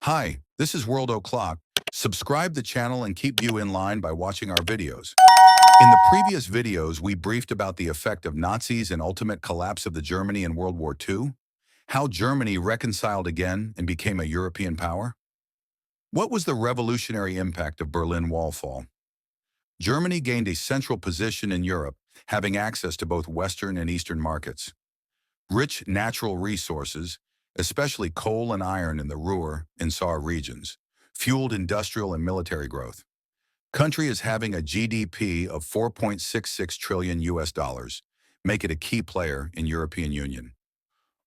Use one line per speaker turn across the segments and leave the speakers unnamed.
Hi, this is World O'Clock. Subscribe the channel and keep you in line by watching our videos. In the previous videos, we briefed about the effect of Nazis and ultimate collapse of the Germany in World War II, how Germany reconciled again and became a European power. What was the revolutionary impact of Berlin Wall fall? Germany gained a central position in Europe, having access to both Western and Eastern markets. Rich natural resources, especially coal and iron in the Ruhr and Saar regions, fueled industrial and military growth. Country is having a GDP of 4.66 trillion US dollars, make it a key player in European Union.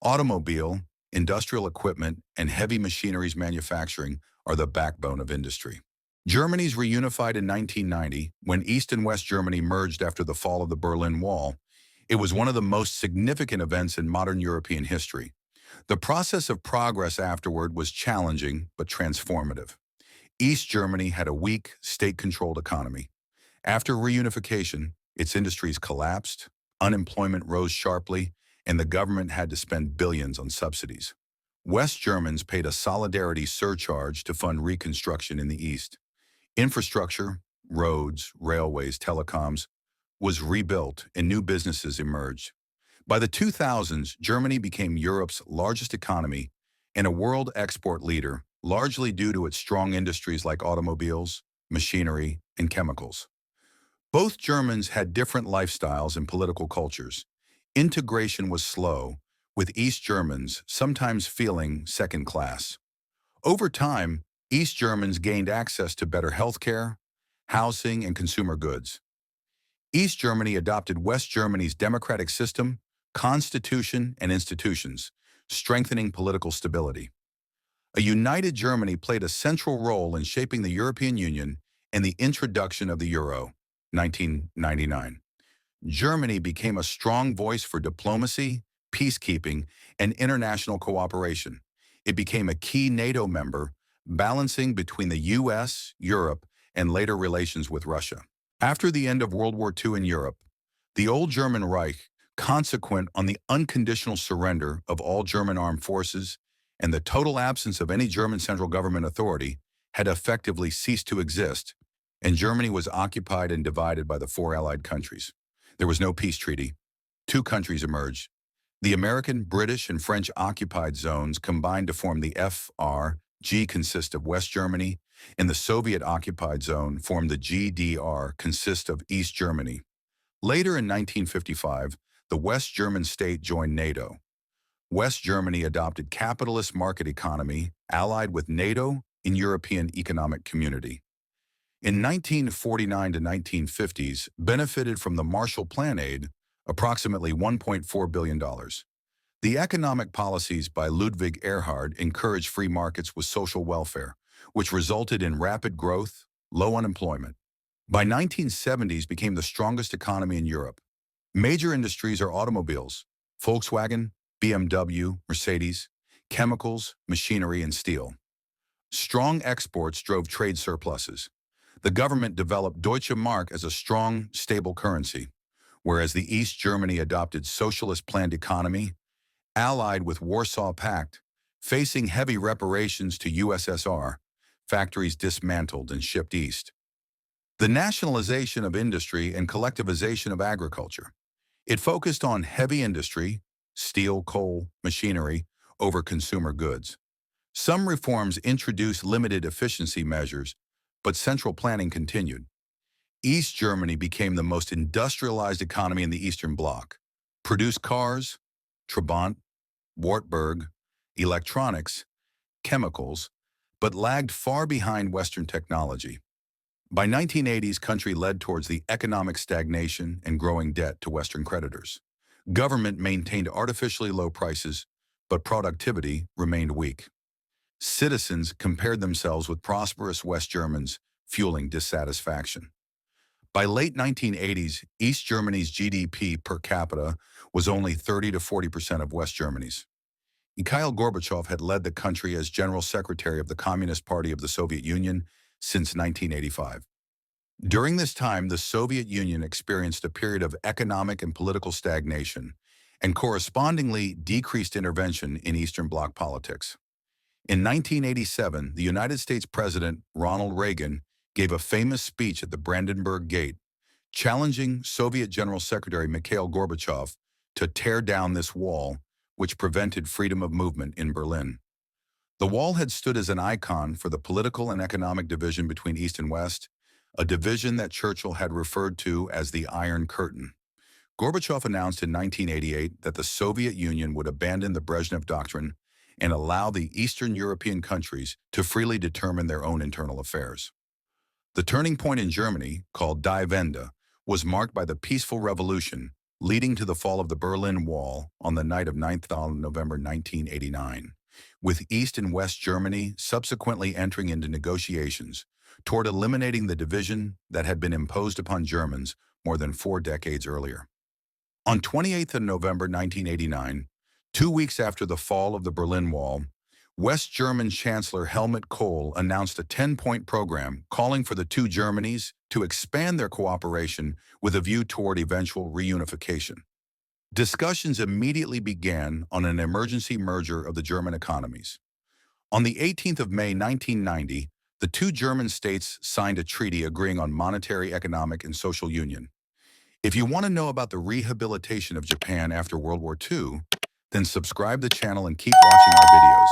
Automobile, industrial equipment, and heavy machineries manufacturing are the backbone of industry. Germany's reunified in 1990, when East and West Germany merged after the fall of the Berlin Wall. It was one of the most significant events in modern European history. The process of progress afterward was challenging but transformative. East Germany had a weak, state-controlled economy. After reunification, its industries collapsed, unemployment rose sharply, and the government had to spend billions on subsidies. West Germans paid a solidarity surcharge to fund reconstruction in the East. Infrastructure, roads, railways, telecoms, was rebuilt and new businesses emerged. By the 2000s, Germany became Europe's largest economy and a world export leader, largely due to its strong industries like automobiles, machinery, and chemicals. Both Germans had different lifestyles and political cultures. Integration was slow, with East Germans sometimes feeling second class. Over time, East Germans gained access to better healthcare, housing, and consumer goods. East Germany adopted West Germany's democratic system, constitution, and institutions, strengthening political stability. A united Germany played a central role in shaping the European Union and the introduction of the euro, 1999. Germany became a strong voice for diplomacy, peacekeeping, and international cooperation. It became a key NATO member, balancing between the US, Europe, and later relations with Russia. After the end of World War II in Europe, the old German Reich, consequent on the unconditional surrender of all German armed forces and the total absence of any German central government authority, had effectively ceased to exist, and Germany was occupied and divided by the four Allied countries. There was no peace treaty. Two countries emerged. The American, British, and French occupied zones combined to form the FRG, consist of West Germany, and the Soviet-occupied zone formed the GDR, consist of East Germany. Later in 1955, the West German state joined NATO. West Germany adopted capitalist market economy, allied with NATO in European Economic Community. In 1949 to 1950s, benefited from the Marshall Plan aid, approximately $1.4 billion. The economic policies by Ludwig Erhard encouraged free markets with social welfare, which resulted in rapid growth, low unemployment. By 1970s became the strongest economy in Europe. Major industries are automobiles, Volkswagen, BMW, Mercedes, chemicals, machinery, and steel. Strong exports drove trade surpluses. The government developed Deutsche Mark as a strong, stable currency, whereas the East Germany adopted socialist planned economy, allied with Warsaw Pact, facing heavy reparations to USSR, factories dismantled and shipped east. The nationalization of industry and collectivization of agriculture. It focused on heavy industry, steel, coal, machinery, over consumer goods. Some reforms introduced limited efficiency measures, but central planning continued. East Germany became the most industrialized economy in the Eastern Bloc, produced cars, Trabant, Wartburg, electronics, chemicals, but lagged far behind Western technology. By 1980s, country led towards the economic stagnation and growing debt to Western creditors. Government maintained artificially low prices, but productivity remained weak. Citizens compared themselves with prosperous West Germans, fueling dissatisfaction. By late 1980s, East Germany's GDP per capita was only 30 to 40% of West Germany's. Mikhail Gorbachev had led the country as General Secretary of the Communist Party of the Soviet Union since 1985. During this time, the Soviet Union experienced a period of economic and political stagnation and correspondingly decreased intervention in Eastern Bloc politics. In 1987, the United States President Ronald Reagan gave a famous speech at the Brandenburg Gate, challenging Soviet General Secretary Mikhail Gorbachev to tear down this wall, which prevented freedom of movement in Berlin. The wall had stood as an icon for the political and economic division between East and West, a division that Churchill had referred to as the Iron Curtain. Gorbachev announced in 1988 that the Soviet Union would abandon the Brezhnev Doctrine and allow the Eastern European countries to freely determine their own internal affairs. The turning point in Germany, called Die Wende, was marked by the peaceful revolution leading to the fall of the Berlin Wall on the night of 9th November 1989, with East and West Germany subsequently entering into negotiations toward eliminating the division that had been imposed upon Germans more than 4 decades earlier. On 28th of November 1989, 2 weeks after the fall of the Berlin Wall, West German Chancellor Helmut Kohl announced a 10-point program calling for the two Germanys to expand their cooperation with a view toward eventual reunification. Discussions immediately began on an emergency merger of the German economies. On the 18th of May 1990, the two German states signed a treaty agreeing on monetary, economic, and social union. If you want to know about the rehabilitation of Japan after World War II, then subscribe to the channel and keep watching our videos.